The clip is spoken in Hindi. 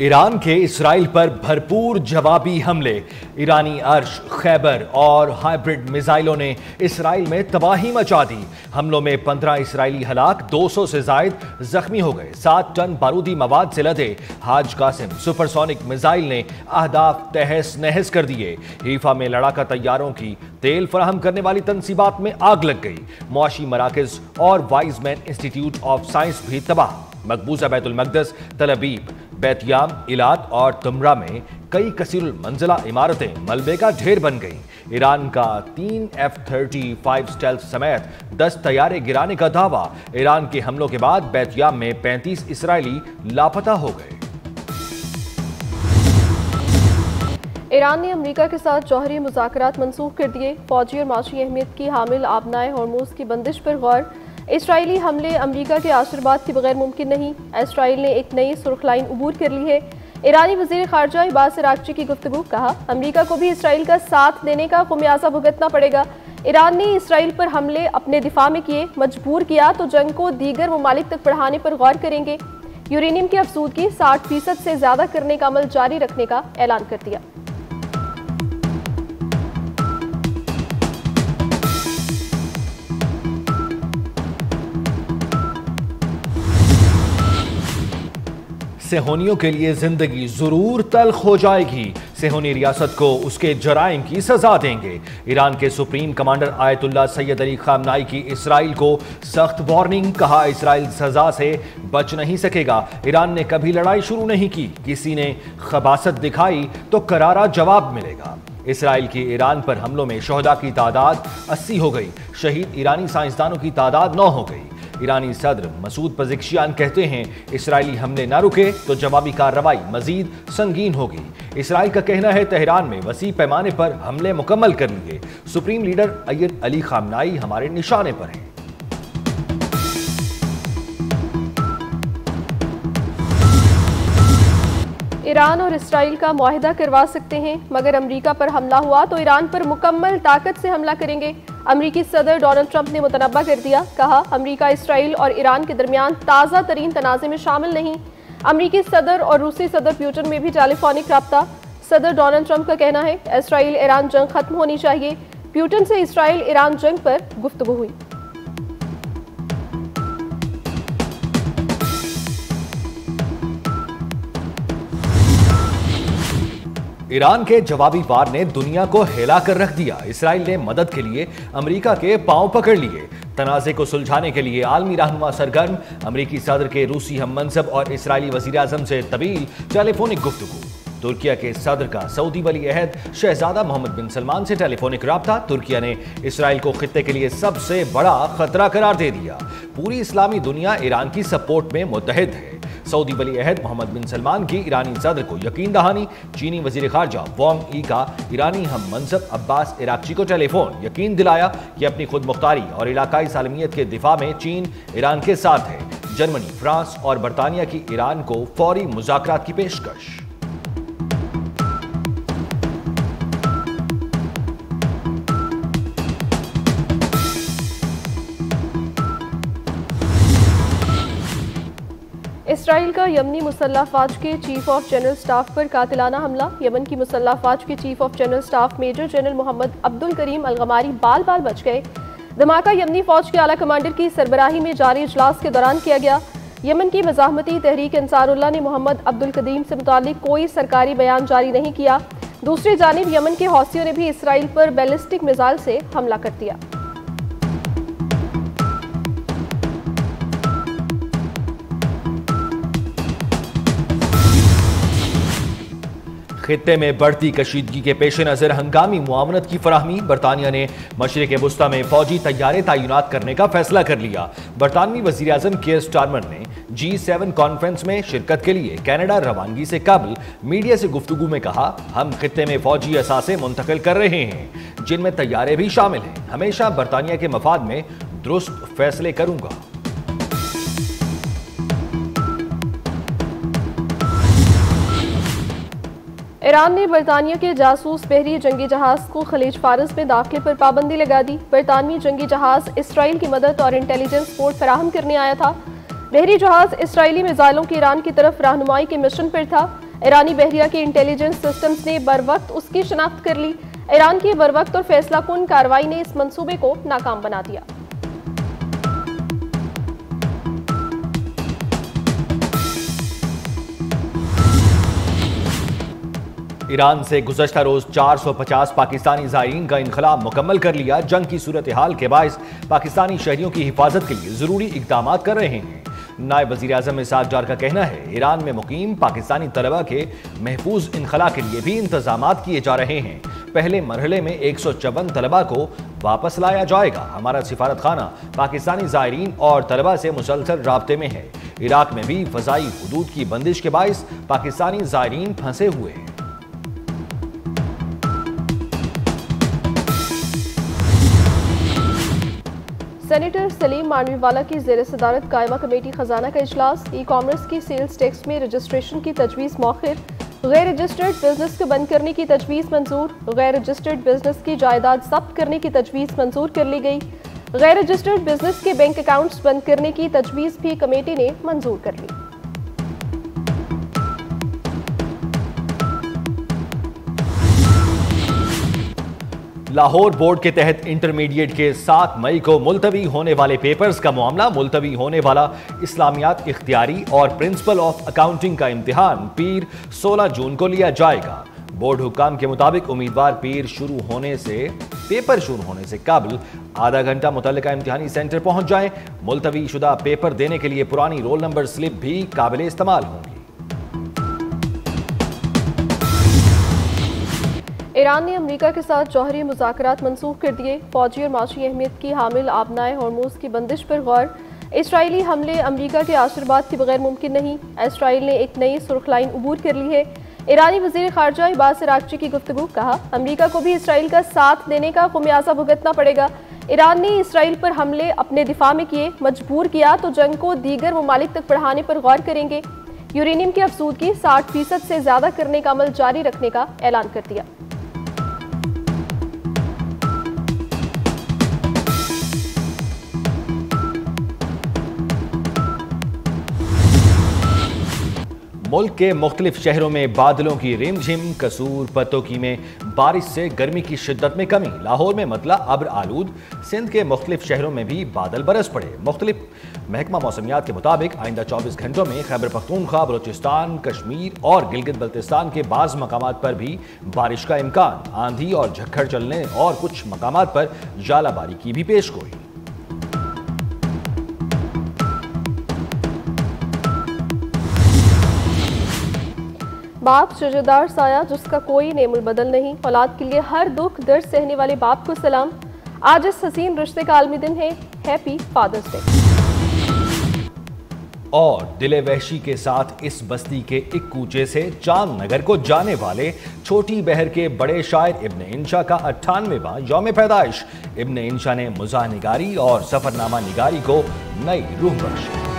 ईरान के इसराइल पर भरपूर जवाबी हमले। ईरानी अर्श, खैबर और हाइब्रिड मिसाइलों ने इसराइल में तबाही मचा दी। हमलों में 15 इसराइली हलाक, 200 से जायद जख्मी हो गए। 7 टन बारूदी मवाद से लदे हाज कासिम सुपरसोनिक मिसाइल ने अहदाफ तहस नहस कर दिए। हीफा में लड़ाका तैयारों की तेल फराहम करने वाली तंसीबात में आग लग गई। मुआशी मराकज और वाइजमैन इंस्टीट्यूट ऑफ साइंस भी तबाह। मकबूजा बैतुल मकदस, तल अबीब, बैतियाम, इलात और तुमरा में कई कसीरुल मंजिला इमारतें मलबे का ढेर बन गईं। ईरान का 3 F-35 स्टेल्थ समेत 10 तैयारे गिराने का दावा। ईरान के हमलों के बाद बैतियाम में 35 इसराइली लापता हो गए। ईरान ने अमेरिका के साथ जौहरी मुज़ाकरात मंसूख कर दिए। फौजी और माशी अहमियत की हामिल आबनाए हॉर्मोज़ की बंदिश पर गौर। इसराइली हमले अमेरिका के आशीर्वाद के बगैर मुमकिन नहीं। इसराइल ने एक नई सुर्ख लाइन अबूर कर ली है। ईरानी वज़ीर ख़ारजा अब्बास अराग़ची की गुफ्तगू। कहा, अमेरिका को भी इसराइल का साथ देने का खुमियाजा भुगतना पड़ेगा। ईरान ने इसराइल पर हमले अपने दिफा में किए, मजबूर किया तो जंग को दीगर ममालिक तक बढ़ाने पर गौर करेंगे। यूरेनियम की अफसूदगी 60% से ज़्यादा करने का अमल जारी रखने का ऐलान कर दिया। सेहोनियों के लिए जिंदगी जरूर तल्ख हो जाएगी। सेहोनी रियासत को उसके जराइम की सजा देंगे। ईरान के supreme commander Ayatollah Syed Ali खामनाई की इसराइल को सख्त वार्निंग। कहा, इसराइल सजा से बच नहीं सकेगा। ईरान ने कभी लड़ाई शुरू नहीं की, किसी ने खबासत दिखाई तो करारा जवाब मिलेगा। इसराइल की ईरान पर हमलों में शोहदा की तादाद 80 हो गई। शहीद ईरानी साइंसदानों की तादाद 9 हो गई। ईरानी सदर मसूद पज़ेश्कियान कहते हैं, इसराइली हमले न रुके तो जवाबी कार्रवाई मजीद संगीन होगी। इसराइल का कहना है, तेहरान में वसी पैमाने पर हमले मुकम्मल कर लिए। सुप्रीम लीडर अय्यद अली खामनाई हमारे निशाने पर हैं। ईरान और इसराइल का मुआहिदा करवा सकते हैं, मगर अमेरिका पर हमला हुआ तो ईरान पर मुकम्मल ताकत से हमला करेंगे। अमेरिकी सदर डोनाल्ड ट्रंप ने मुतनब्बा कर दिया। कहा, अमेरिका इसराइल और ईरान के दरमियान ताज़ा तरीन तनाज़े में शामिल नहीं। अमेरिकी सदर और रूसी सदर पुतिन में भी टेलीफोनिक रब्ता। सदर डोनाल्ड ट्रंप का कहना है, इसराइल ईरान जंग खत्म होनी चाहिए। पुतिन से इसराइल ईरान जंग पर गुफ्तगू हुई। ईरान के जवाबी वार ने दुनिया को हिला कर रख दिया। इसराइल ने मदद के लिए अमेरिका के पांव पकड़ लिए। तनाज़े को सुलझाने के लिए आलमी रहनुमा सरगर्म। अमेरिकी सदर के रूसी हम मनसब और इसराइली वज़ीर आज़म से तवील टेलीफोनिक गुफ्तगू। तुर्किया के सदर का सऊदी वली अहद शहजादा मोहम्मद बिन सलमान से टेलीफोनिक राब्ता। तुर्किया ने इसराइल को खित्ते के लिए सबसे बड़ा खतरा करार दे दिया। पूरी इस्लामी दुनिया ईरान की सपोर्ट में मुत्तहिद है। सऊदी वली अहद मोहम्मद बिन सलमान की ईरानी सदर को यकीन दहानी। चीनी वजीर खारजा वांग ई का ईरानी हम मनसब अब्बास अराग़ची को टेलीफोन यकीन दिलाया कि अपनी खुद मुख्तारी और इलाकाई सालमियत के दिफा में चीन ईरान के साथ है। जर्मनी, फ्रांस और बरतानिया की ईरान को फौरी मुज़ाकरात की पेशकश। इसराइल का यमनी मुसल्लह फ़ौज के चीफ ऑफ जनरल स्टाफ पर कातिलाना हमला। यमन की मुसल्लह फ़ौज के chief of general staff major general Mohammed Abdul Karim al-Ghamari बाल बाल बच गए। धमाका यमनी फ़ौज के आला कमांडर की सरबराही में जारी इजलास के दौरान किया गया। यमन की मज़ाहमती तहरीक अंसारुल्लाह ने मोहम्मद अब्दुल करीम से मुतालिक कोई सरकारी बयान जारी नहीं किया। दूसरी जानिब यमन के हौसियों ने भी इसराइल पर बैलिस्टिक मिसाइल से हमला कर दिया। खित्ते में बढ़ती कशीदगी के पेश नज़र हंगामी मुआवनत की फराहमी। बरतानिया ने मशरिक़ वुस्ता में फौजी तैयारे तैनात करने का फैसला कर लिया। बरतानवी वज़ीर आज़म कियर स्टारमर ने G7 कॉन्फ्रेंस में शिरकत के लिए कनाडा रवानगी से कबल मीडिया से गुफ्तगू में कहा, हम खित्ते में फौजी असासे मुंतकिल कर रहे हैं जिनमें तैयारे भी शामिल हैं। हमेशा बरतानिया के मफाद में दुरुस्त फैसले करूंगा। ईरान ने बरतानिया के जासूस बहरी जंगी जहाज को खलीज फारस में दाखिले पर पाबंदी लगा दी। बरतानवी जंगी जहाज इसराइल की मदद और इंटेलिजेंस सपोर्ट फराहम करने आया था। बहरी जहाज इसराइली मिसाइलों की ईरान की तरफ रहनुमाई के मिशन पर था। ईरानी बहरिया के इंटेलिजेंस सिस्टम्स ने बरवक्त उसकी शनाख्त कर ली। ईरान की बरवक्त और फैसला कुन कार्रवाई ने इस मंसूबे को नाकाम बना दिया। ईरान से गुज़श्ता रोज 450 पाकिस्तानी ज़ायरीन का इनखला मुकम्मल कर लिया। जंग की सूरत हाल के बायस पाकिस्तानी शहरियों की हिफाजत के लिए जरूरी इकदाम कर रहे हैं। नायब वज़ीर आज़म इसहाक डार का कहना है, ईरान में मुकीम पाकिस्तानी तलबा के महफूज इनखला के लिए भी इंतजाम किए जा रहे हैं। पहले मरहले में 154 तलबा को वापस लाया जाएगा। हमारा सिफारत खाना पाकिस्तानी ज़ायरीन और तलबा से मुसलसल राब्ते में है। इराक में भी फ़ज़ाई हुदूद की बंदिश के बायस पाकिस्तानी ज़ायरीन फंसे हुए हैं। सेनेटर सलीम मांडवीवाला की ज़ेर सदारत कायमा कमेटी खजाना का इजलास। ई कॉमर्स की सेल्स टैक्स में रजिस्ट्रेशन की तजवीज़ मौखिर। गैर रजिस्टर्ड बिजनेस को बंद करने की तजवीज़ मंजूर। गैर रजिस्टर्ड बिजनेस की जायदाद जब्त करने की तजवीज़ मंजूर कर ली गई। गैर रजिस्टर्ड बिजनेस के बैंक अकाउंट्स बंद करने की तजवीज़ भी कमेटी ने मंजूर कर ली। लाहौर बोर्ड के तहत इंटरमीडिएट के 7 मई को मुलतवी होने वाले पेपर्स का मामला। मुलतवी होने वाला इस्लामियात इख्तियारी और प्रिंसिपल ऑफ अकाउंटिंग का इम्तिहान पीर 16 जून को लिया जाएगा। बोर्ड हुक्काम के मुताबिक उम्मीदवार पेपर शुरू होने से कबल आधा घंटा मुतल्लिका इम्तिहानी सेंटर पहुंच जाएं। मुलतवी शुदा पेपर देने के लिए पुरानी रोल नंबर स्लिप भी काबिल इस्तेमाल होंगी। ईरान ने अमेरिका के साथ जौहरी मुज़ाकरात मंसूख कर दिए। फौजी और माशी अहमियत की हामिल आबनाए हॉर्मोज़ की बंदिश पर गौर। इसराइली हमले अमेरिका के आशीर्वाद के बगैर मुमकिन नहीं। इसराइल ने एक नई सुर्ख लाइन अबूर कर ली है। ईरानी वज़ीर ख़ारजा अब्बास अराग़ची की गुफ्तगू। कहा, अमेरिका को भी इसराइल का साथ देने का खुमियाजा भुगतना पड़ेगा। ईरान ने इसराइल पर हमले अपने दिफा में किए, मजबूर किया तो जंग को दीगर ममालिक तक बढ़ाने पर गौर करेंगे। यूरेनियम की अफसूदगी 60% से ज़्यादा करने का अमल जारी रखने का ऐलान कर दिया। मुल्क के मुख्तलिफ शहरों में बादलों की रिमझिम। कसूर पतोकी में बारिश से गर्मी की शिद्दत में कमी। लाहौर में मतला अब्र आलूद। सिंध के मुख्तलिफ शहरों में भी बादल बरस पड़े। मुख्तलिफ महकमा मौसमियात के मुताबिक आइंदा 24 घंटों में खैबर पख्तूनख्वा, बलोचिस्तान, कश्मीर और गिलगित बल्तिस्तान के बाज़ मकामात पर भी बारिश का इम्कान। आंधी और झक्खड़ चलने और कुछ मकामात पर जालाबारी की भी पेशगोई। बाप शजरदार साया जिसका कोई नेमुल बदल नहीं। औलाद के लिए हर दुख दर्द सहने वाले बाप को सलाम। आज इस हसीन रिश्ते का आलमी दिन है। Happy Father's Day. और दिले वहशी के साथ इस बस्ती के एक कूचे से चांद नगर को जाने वाले छोटी बहर के बड़े शायर इब्ने इंशा का 98वां यौम पैदाइश। इब्ने इंशा ने मुज़ाह निगारी और सफरनामा निगारी को नई रूह बख्शी।